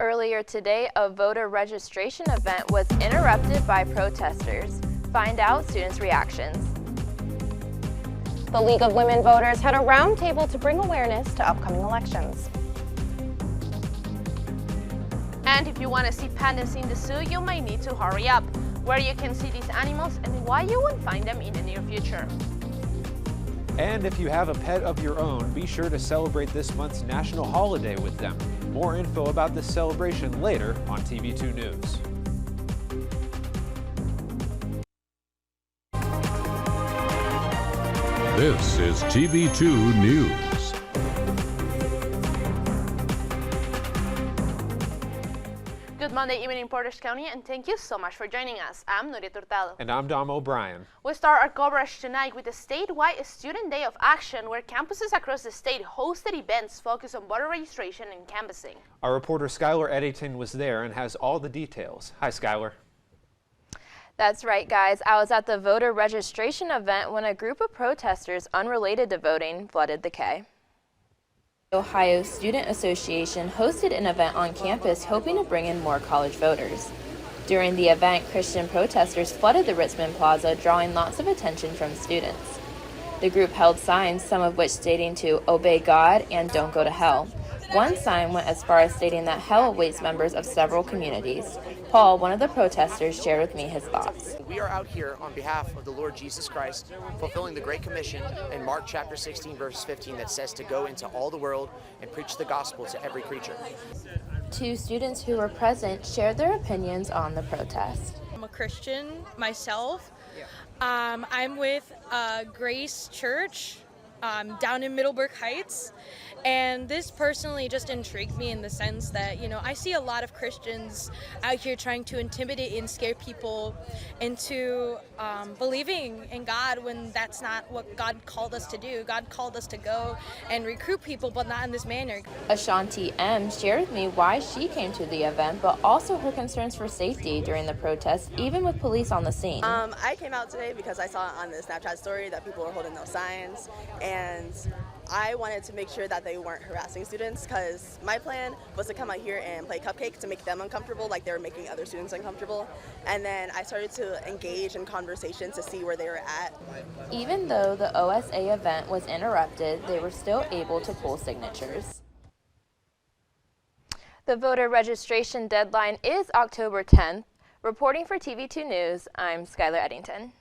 Earlier today, a voter registration event was interrupted by protesters. Find out students' reactions. The League of Women Voters had a roundtable to bring awareness to upcoming elections. And if you want to see pandas in the zoo, you might need to hurry up. Where you can see these animals and why you won't find them in the near future. And if you have a pet of your own, be sure to celebrate this month's national holiday with them. More info about this celebration later on TV2 News. This is TV2 News. Good Monday evening, Portage County, and thank you so much for joining us. I'm Nuried Hurtado. And I'm Dom O'Brien. We start our coverage tonight with the statewide Student Day of Action, where campuses across the state hosted events focused on voter registration and canvassing. Our reporter Skylar Edington was there and has all the details. Hi, Skylar. That's right, guys. I was at the voter registration event when a group of protesters unrelated to voting flooded the K. Ohio Student Association hosted an event on campus hoping to bring in more college voters. During the event, Christian protesters flooded the Ritzman Plaza, drawing lots of attention from students. The group held signs, some of which stating to obey God and don't go to hell. One sign went as far as stating that hell awaits members of several communities. Paul, one of the protesters, shared with me his thoughts. We are out here on behalf of the Lord Jesus Christ, fulfilling the Great Commission in Mark chapter 16, verse 15, that says to go into all the world and preach the gospel to every creature. Two students who were present shared their opinions on the protest. I'm a Christian myself. I'm with Grace Church down in Middleburg Heights. And this personally just intrigued me in the sense that, I see a lot of Christians out here trying to intimidate and scare people into believing in God when that's not what God called us to do. God called us to go and recruit people, but not in this manner. Ashanti M. shared with me why she came to the event, but also her concerns for safety during the protest, even with police on the scene. I came out today because I saw on the Snapchat story that people were holding those signs, and I wanted to make sure that they weren't harassing students, because my plan was to come out here and play cupcake to make them uncomfortable like they were making other students uncomfortable. And then I started to engage in conversation to see where they were at. Even though the OSA event was interrupted, they were still able to pull signatures. The voter registration deadline is October 10th. Reporting for TV2 News, I'm Skylar Edington.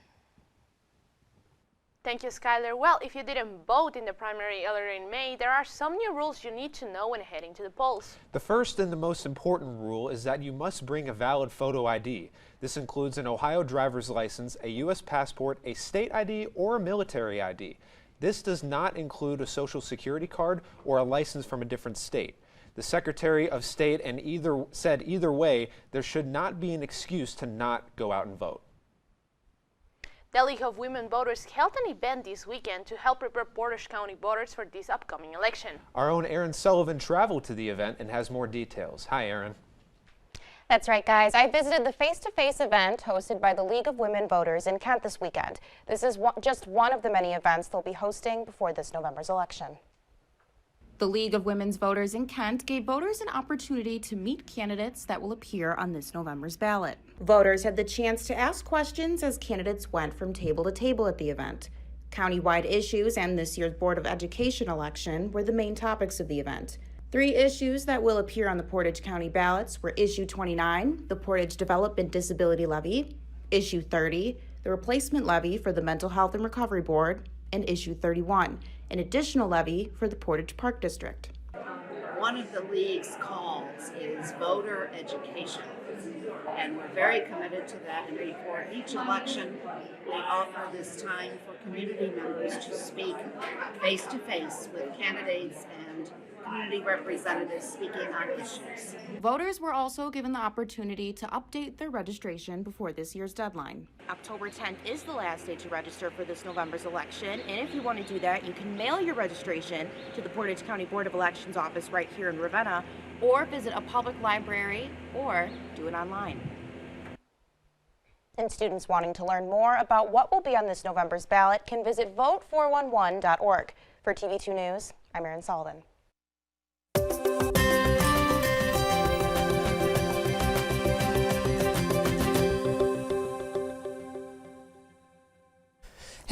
Thank you, Skylar. Well, if you didn't vote in the primary earlier in May, there are some new rules you need to know when heading to the polls. The first and the most important rule is that you must bring a valid photo ID. This includes an Ohio driver's license, a U.S. passport, a state ID, or a military ID. This does not include a social security card or a license from a different state. The Secretary of State said either way, there should not be an excuse to not go out and vote. The League of Women Voters held an event this weekend to help prepare Portage County voters for this upcoming election. Our own Erin Sullivan traveled to the event and has more details. Hi, Erin. That's right, guys. I visited the face-to-face event hosted by the League of Women Voters in Kent this weekend. This is just one of the many events they'll be hosting before this November's election. The League of Women's Voters in Kent gave voters an opportunity to meet candidates that will appear on this November's ballot. Voters had the chance to ask questions as candidates went from table to table at the event. Countywide issues and this year's Board of Education election were the main topics of the event. 3 issues that will appear on the Portage County ballots were Issue 29, the Portage Development Disability Levy, Issue 30, the Replacement Levy for the Mental Health and Recovery Board, and Issue 31, an additional levy for the Portage Park District. One of the League's calls is voter education, and we're very committed to that. And before each election, we offer this time for community members to speak face-to-face with candidates and community representatives speaking on issues. Voters were also given the opportunity to update their registration before this year's deadline. October 10th is the last day to register for this November's election, and if you want to do that, you can mail your registration to the Portage County Board of Elections office right here in Ravenna, or visit a public library, or do it online. And students wanting to learn more about what will be on this November's ballot can visit vote411.org. For TV2 News, I'm Erin Sullivan.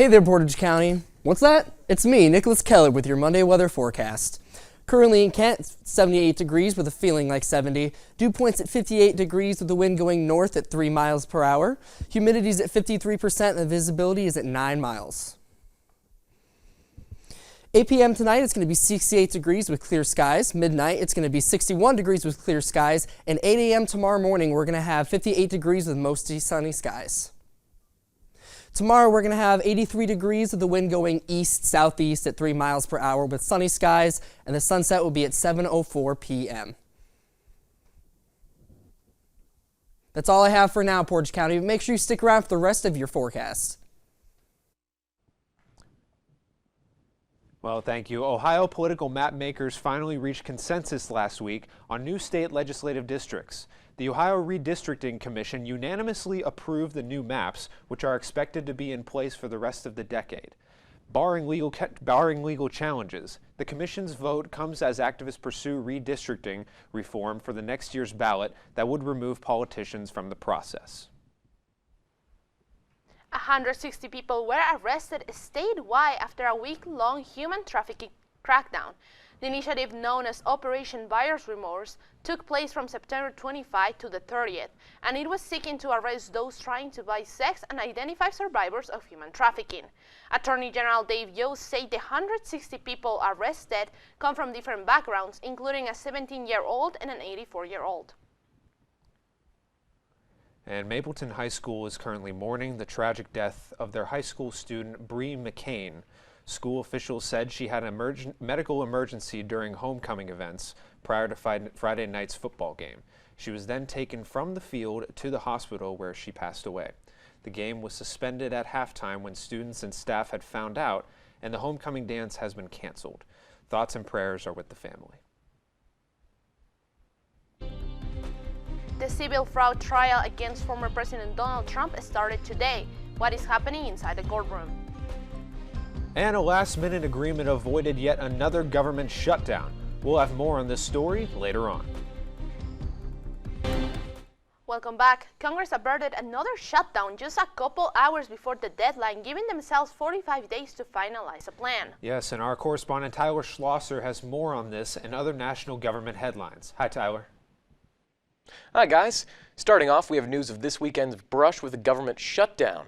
Hey there, Portage County. What's that? It's me, Nicholas Keller, with your Monday weather forecast. Currently in Kent, it's 78 degrees with a feeling like 70. Dew points at 58 degrees with the wind going north at 3 miles per hour. Humidity's at 53% and the visibility is at 9 miles. 8 p.m. tonight, it's going to be 68 degrees with clear skies. Midnight, it's going to be 61 degrees with clear skies. And 8 a.m. tomorrow morning, we're going to have 58 degrees with mostly sunny skies. Tomorrow, we're going to have 83 degrees with the wind going east-southeast at 3 miles per hour with sunny skies, and the sunset will be at 7:04 p.m. That's all I have for now, Portage County. But make sure you stick around for the rest of your forecast. Well, thank you. Ohio political map makers finally reached consensus last week on new state legislative districts. The Ohio Redistricting Commission unanimously approved the new maps, which are expected to be in place for the rest of the decade. Barring legal challenges, the Commission's vote comes as activists pursue redistricting reform for the next year's ballot that would remove politicians from the process. 160 people were arrested statewide after a week-long human trafficking crackdown. The initiative, known as Operation Buyer's Remorse, took place from September 25 to the 30th, and it was seeking to arrest those trying to buy sex and identify survivors of human trafficking. Attorney General Dave Yost said the 160 people arrested come from different backgrounds, including a 17-year-old and an 84-year-old. And Mapleton High School is currently mourning the tragic death of their high school student, Bree McCain. School officials said she had a medical emergency during homecoming events prior to Friday night's football game. She was then taken from the field to the hospital where she passed away. The game was suspended at halftime when students and staff had found out, and the homecoming dance has been canceled. Thoughts and prayers are with the family. The civil fraud trial against former President Donald Trump started today. What is happening inside the courtroom? And a last-minute agreement avoided yet another government shutdown. We'll have more on this story later on. Welcome back. Congress averted another shutdown just a couple hours before the deadline, giving themselves 45 days to finalize a plan. Yes, and our correspondent Tyler Schloser has more on this and other national government headlines. Hi, Tyler. Hi guys, starting off we have news of this weekend's brush with the government shutdown.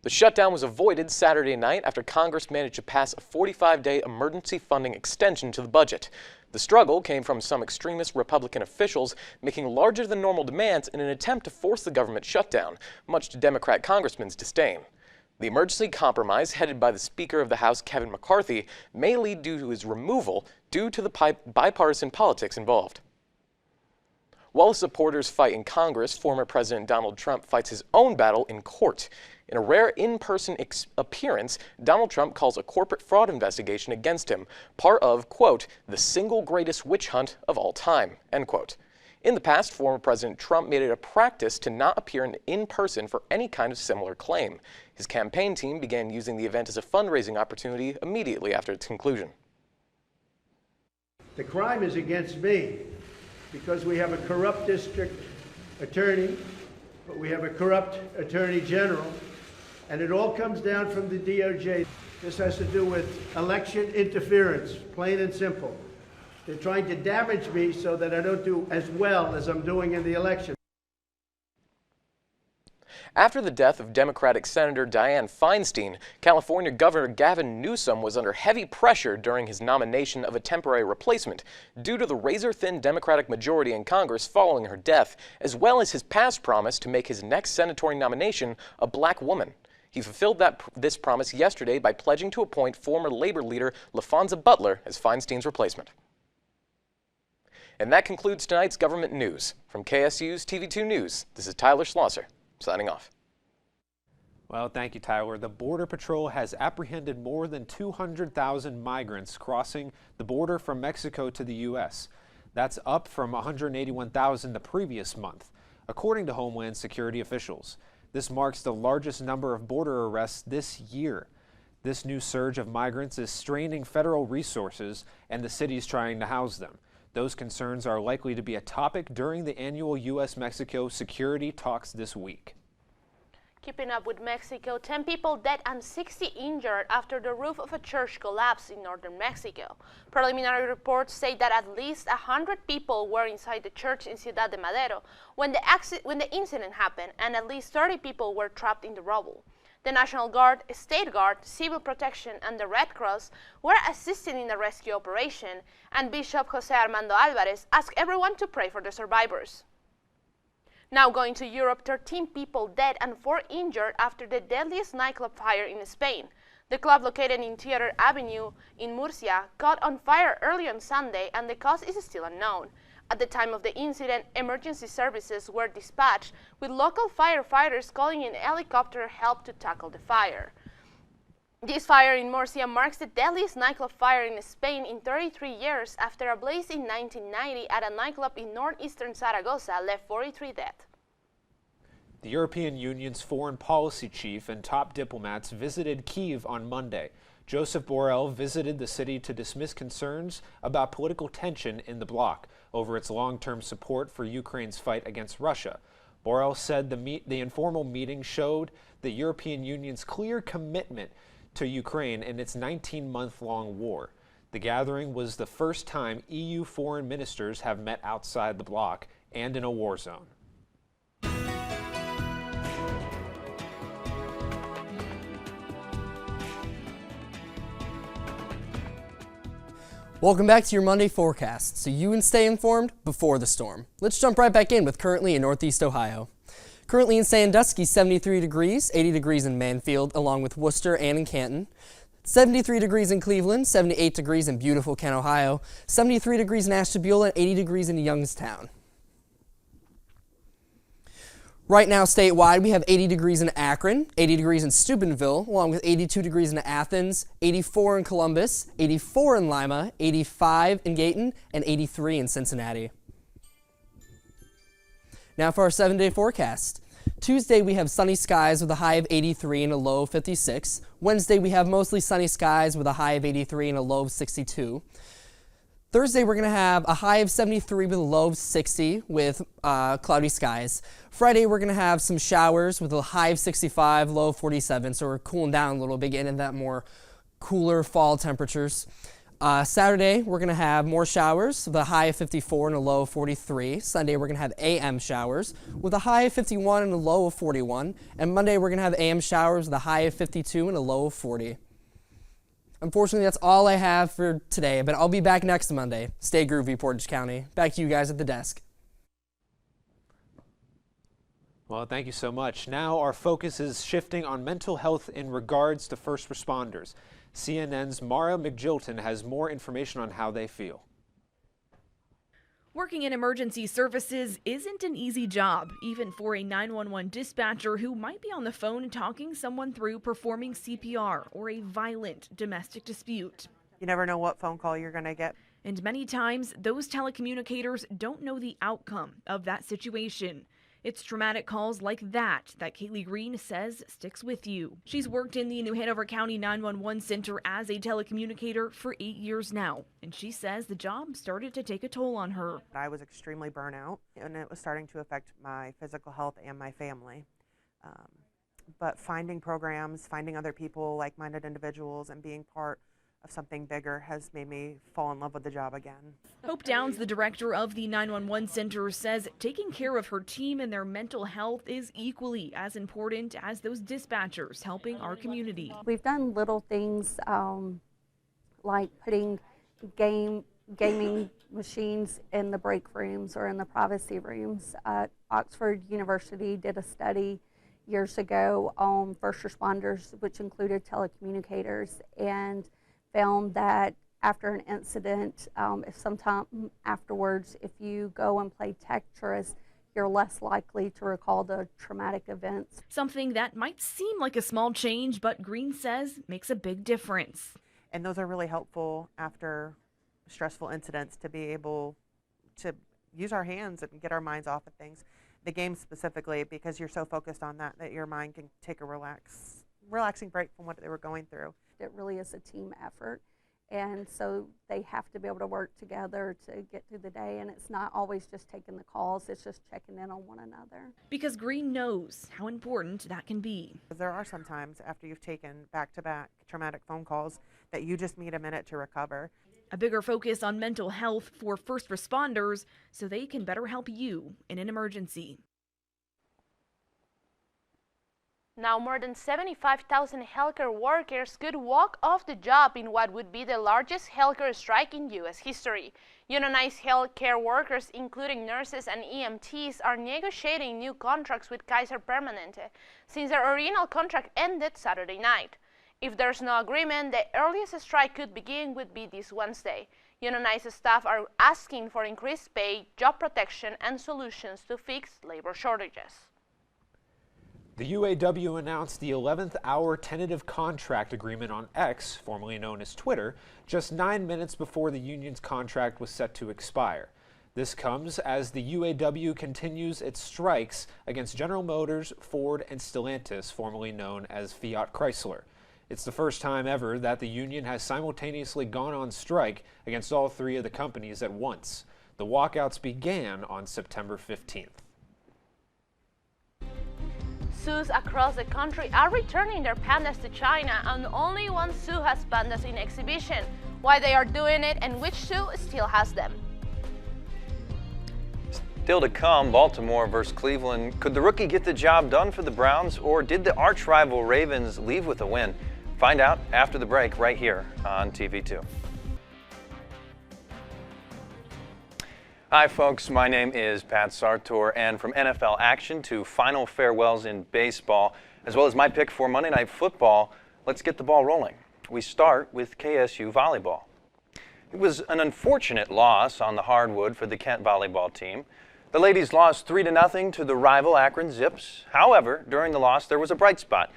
The shutdown was avoided Saturday night after Congress managed to pass a 45-day emergency funding extension to the budget. The struggle came from some extremist Republican officials making larger than normal demands in an attempt to force the government shutdown, much to Democrat congressmen's disdain. The emergency compromise, headed by the Speaker of the House, Kevin McCarthy, may lead to his removal due to the bipartisan politics involved. While his supporters fight in Congress, former President Donald Trump fights his own battle in court. In a rare in-person appearance, Donald Trump calls a corporate fraud investigation against him part of, quote, the single greatest witch hunt of all time, end quote. In the past, former President Trump made it a practice to not appear in person for any kind of similar claim. His campaign team began using the event as a fundraising opportunity immediately after its conclusion. The crime is against me, because we have a corrupt district attorney, but we have a corrupt attorney general, and it all comes down from the DOJ. This has to do with election interference, plain and simple. They're trying to damage me so that I don't do as well as I'm doing in the election. After the death of Democratic Senator Dianne Feinstein, California Governor Gavin Newsom was under heavy pressure during his nomination of a temporary replacement due to the razor-thin Democratic majority in Congress following her death, as well as his past promise to make his next senatorial nomination a black woman. He fulfilled this promise yesterday by pledging to appoint former Labor leader LaFonza Butler as Feinstein's replacement. And that concludes tonight's government news. From KSU's TV2 News, this is Tyler Schlosser, signing off. Well, thank you, Tyler. The Border Patrol has apprehended more than 200,000 migrants crossing the border from Mexico to the U.S. That's up from 181,000 the previous month, according to Homeland Security officials. This marks the largest number of border arrests this year. This new surge of migrants is straining federal resources and the cities trying to house them. Those concerns are likely to be a topic during the annual U.S.-Mexico security talks this week. Keeping up with Mexico, 10 people dead and 60 injured after the roof of a church collapsed in northern Mexico. Preliminary reports say that at least 100 people were inside the church in Ciudad de Madero when the incident happened, and at least 30 people were trapped in the rubble. The National Guard, State Guard, Civil Protection, and the Red Cross were assisting in the rescue operation, and Bishop Jose Armando Alvarez asked everyone to pray for the survivors. Now going to Europe, 13 people dead and 4 injured after the deadliest nightclub fire in Spain. The club located in Theater Avenue in Murcia caught on fire early on Sunday, and the cause is still unknown. At the time of the incident, emergency services were dispatched, with local firefighters calling in helicopter help to tackle the fire. This fire in Murcia marks the deadliest nightclub fire in Spain in 33 years after a blaze in 1990 at a nightclub in northeastern Zaragoza left 43 dead. The European Union's foreign policy chief and top diplomats visited Kyiv on Monday. Joseph Borrell visited the city to dismiss concerns about political tension in the bloc over its long-term support for Ukraine's fight against Russia. Borrell said the informal meeting showed the European Union's clear commitment to Ukraine in its 19-month-long war. The gathering was the first time EU foreign ministers have met outside the bloc and in a war zone. Welcome back to your Monday forecast, so you can stay informed before the storm. Let's jump right back in with currently in Northeast Ohio. Currently in Sandusky, 73 degrees, 80 degrees in Manfield, along with Worcester and in Canton. 73 degrees in Cleveland, 78 degrees in beautiful Kent, Ohio, 73 degrees in Ashtabula, and 80 degrees in Youngstown. Right now, statewide, we have 80 degrees in Akron, 80 degrees in Steubenville, along with 82 degrees in Athens, 84 in Columbus, 84 in Lima, 85 in Gayton, and 83 in Cincinnati. Now for our 7-day forecast. Tuesday, we have sunny skies with a high of 83 and a low of 56. Wednesday, we have mostly sunny skies with a high of 83 and a low of 62. Thursday, we're going to have a high of 73 with a low of 60 with cloudy skies. Friday, we're going to have some showers with a high of 65, low of 47, so we're cooling down a little bit, getting into that more cooler fall temperatures. Saturday, we're going to have more showers with a high of 54 and a low of 43. Sunday, we're going to have AM showers with a high of 51 and a low of 41. And Monday, we're going to have AM showers with a high of 52 and a low of 40. Unfortunately, that's all I have for today, but I'll be back next Monday. Stay groovy, Portage County. Back to you guys at the desk. Well, thank you so much. Now our focus is shifting on mental health in regards to first responders. CNN's Mara McJilton has more information on how they feel. Working in emergency services isn't an easy job, even for a 911 dispatcher who might be on the phone talking someone through performing CPR or a violent domestic dispute. You never know what phone call you're going to get. And many times, those telecommunicators don't know the outcome of that situation. It's traumatic calls like that Kaylee Green says sticks with you. She's worked in the New Hanover County 911 Center as a telecommunicator for 8 years now, and she says the job started to take a toll on her. I was extremely burnt out, and it was starting to affect my physical health and my family. But finding programs, finding other people, like-minded individuals, and being part of something bigger has made me fall in love with the job again. Hope Downs, the director of the 911 Center, says taking care of her team and their mental health is equally as important as those dispatchers helping our community. We've done little things like putting gaming machines in the break rooms or in the privacy rooms. Oxford University did a study years ago on first responders, which included telecommunicators, and found that after an incident, if sometime afterwards, if you go and play Tetris, you're less likely to recall the traumatic events. Something that might seem like a small change, but Green says makes a big difference. And those are really helpful after stressful incidents to be able to use our hands and get our minds off of things. The game specifically, because you're so focused on that your mind can take a relaxing break from what they were going through. It really is a team effort, And so they have to be able to work together to get through the day, and it's not always just taking the calls, it's just checking in on one another. Because Green knows how important that can be. There are some times after you've taken back-to-back traumatic phone calls that you just need a minute to recover. A bigger focus on mental health for first responders so they can better help you in an emergency. Now, more than 75,000 healthcare workers could walk off the job in what would be the largest healthcare strike in U.S. history. Unionized healthcare workers, including nurses and EMTs, are negotiating new contracts with Kaiser Permanente since their original contract ended Saturday night. If there's no agreement, the earliest strike could begin would be this Wednesday. Unionized staff are asking for increased pay, job protection, and solutions to fix labor shortages. The UAW announced the 11th hour tentative contract agreement on X, formerly known as Twitter, just 9 minutes before the union's contract was set to expire. This comes as the UAW continues its strikes against General Motors, Ford, and Stellantis, formerly known as Fiat Chrysler. It's the first time ever that the union has simultaneously gone on strike against all three of the companies at once. The walkouts began on September 15th. Zoos across the country are returning their pandas to China, and only one zoo has pandas in exhibition. Why they are doing it and which zoo still has them. Still to come, Baltimore versus Cleveland. Could the rookie get the job done for the Browns, or did the arch-rival Ravens leave with a win? Find out after the break right here on TV2. Hi folks, my name is Pat Sartor, and from NFL action to final farewells in baseball, as well as my pick for Monday Night Football, let's get the ball rolling. We start with KSU volleyball. It was an unfortunate loss on the hardwood for the Kent volleyball team. The ladies lost 3-0 to the rival Akron Zips. However, during the loss there was a bright spot.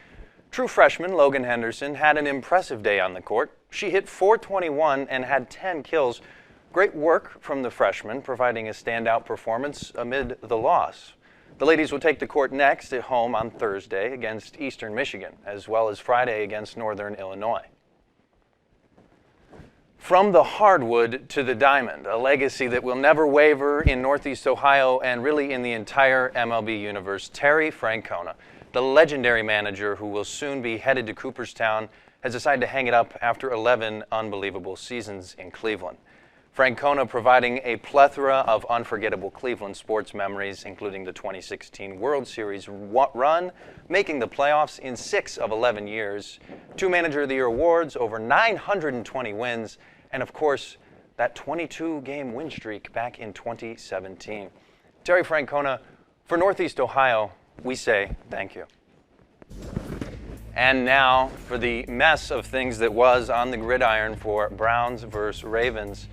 True freshman Logan Henderson had an impressive day on the court. She hit .421 and had 10 kills. Great work from the freshman, providing a standout performance amid the loss. The ladies will take the court next at home on Thursday against Eastern Michigan, as well as Friday against Northern Illinois. From the hardwood to the diamond, a legacy that will never waver in Northeast Ohio and really in the entire MLB universe. Terry Francona, the legendary manager who will soon be headed to Cooperstown, has decided to hang it up after 11 unbelievable seasons in Cleveland. Francona providing a plethora of unforgettable Cleveland sports memories, including the 2016 World Series run, making the playoffs in 6 of 11 years, 2 Manager of the Year awards, over 920 wins, and of course, that 22-game win streak back in 2017. Terry Francona, for Northeast Ohio, we say thank you. And now for the mess of things that was on the gridiron for Browns versus Ravens.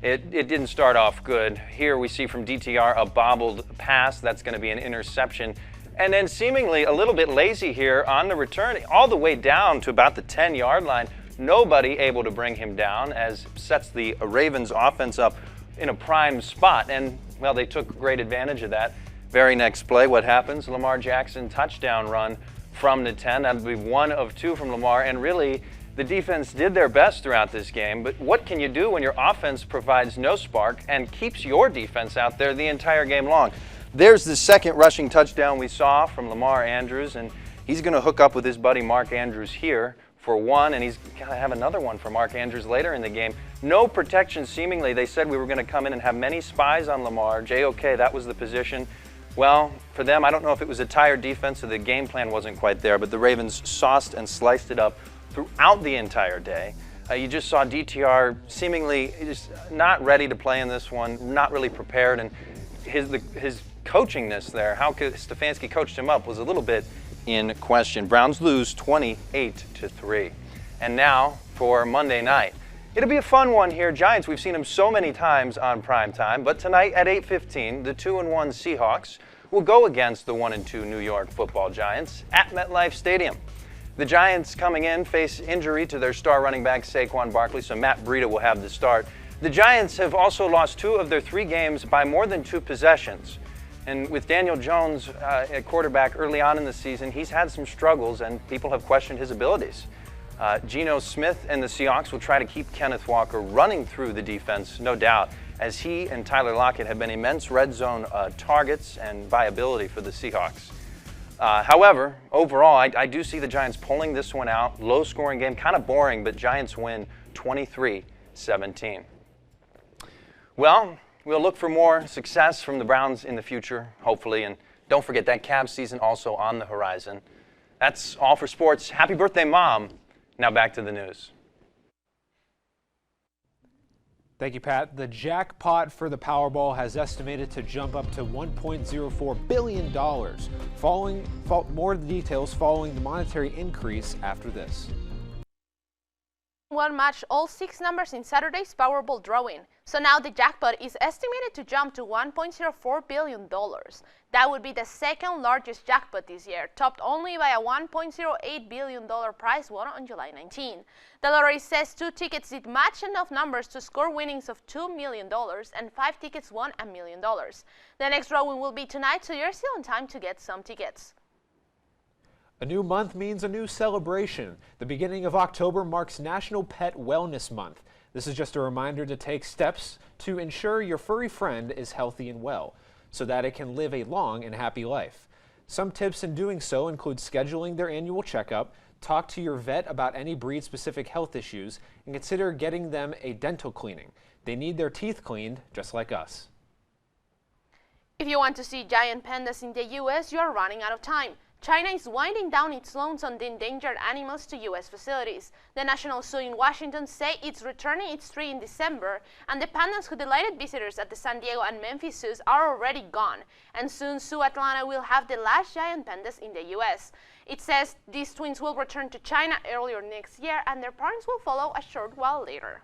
It didn't start off good. Here we see from DTR a bobbled pass. That's going to be an interception. And then seemingly a little bit lazy here on the return, all the way down to about the 10-yard line. Nobody able to bring him down, as sets the Ravens offense up in a prime spot. And, well, they took great advantage of that. Very next play, what happens? Lamar Jackson touchdown run from the 10. That would be 1 of 2 from Lamar. And really, the defense did their best throughout this game, but what can you do when your offense provides no spark and keeps your defense out there the entire game long? There's the second rushing touchdown we saw from Lamar Andrews, and he's going to hook up with his buddy Mark Andrews here for 1, and he's got to have another one for Mark Andrews later in the game. No protection seemingly. They said we were going to come in and have many spies on Lamar. JOK, that was the position. Well, for them, I don't know if it was a tired defense or the game plan wasn't quite there, but the Ravens sauced and sliced it up throughout the entire day. You just saw DTR seemingly just not ready to play in this one, not really prepared, and his coachingness there, how Stefanski coached him up, was a little bit in question. Browns lose 28-3. And now for Monday night. It'll be a fun one here. Giants, we've seen them so many times on primetime, but tonight at 8:15, the 2-1 Seahawks will go against the 1-2 New York Football Giants at MetLife Stadium. The Giants coming in face injury to their star running back Saquon Barkley, so Matt Breida will have the start. The Giants have also lost 2 of their 3 games by more than 2 possessions. And with Daniel Jones at quarterback early on in the season, he's had some struggles and people have questioned his abilities. Geno Smith and the Seahawks will try to keep Kenneth Walker running through the defense, no doubt, as he and Tyler Lockett have been immense red zone targets and viability for the Seahawks. However, overall, I do see the Giants pulling this one out. Low-scoring game, kind of boring, but Giants win 23-17. Well, we'll look for more success from the Browns in the future, hopefully, and don't forget that Cavs season also on the horizon. That's all for sports. Happy birthday, Mom. Now back to the news. Thank you, Pat. The jackpot for the Powerball has estimated to jump up to $1.04 billion. More of the details following the monetary increase after this. One matched all 6 numbers in Saturday's Powerball drawing, so now the jackpot is estimated to jump to $1.04 billion. That would be the second largest jackpot this year, topped only by a $1.08 billion prize won on July 19. The lottery says 2 tickets did match enough numbers to score winnings of $2 million and 5 tickets won $1 million. The next drawing will be tonight, so you're still in time to get some tickets. A new month means a new celebration. The beginning of October marks National Pet Wellness Month. This is just a reminder to take steps to ensure your furry friend is healthy and well, so that it can live a long and happy life. Some tips in doing so include scheduling their annual checkup, talk to your vet about any breed-specific health issues, and consider getting them a dental cleaning. They need their teeth cleaned, just like us. If you want to see giant pandas in the U.S., you are running out of time. China is winding down its loans on the endangered animals to U.S. facilities. The National Zoo in Washington say it's returning its tree in December, and the pandas who delighted visitors at the San Diego and Memphis zoos are already gone. And soon, Zoo Atlanta will have the last giant pandas in the U.S. It says these twins will return to China earlier next year, and their parents will follow a short while later.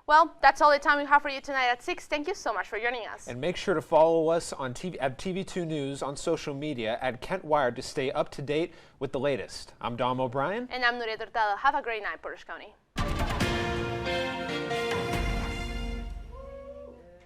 Well, that's all the time we have for you tonight at 6. Thank you so much for joining us. And make sure to follow us on at TV2 News on social media at Kent Wired to stay up to date with the latest. I'm Dom O'Brien. And I'm Nuried. Have a great night, Portage County.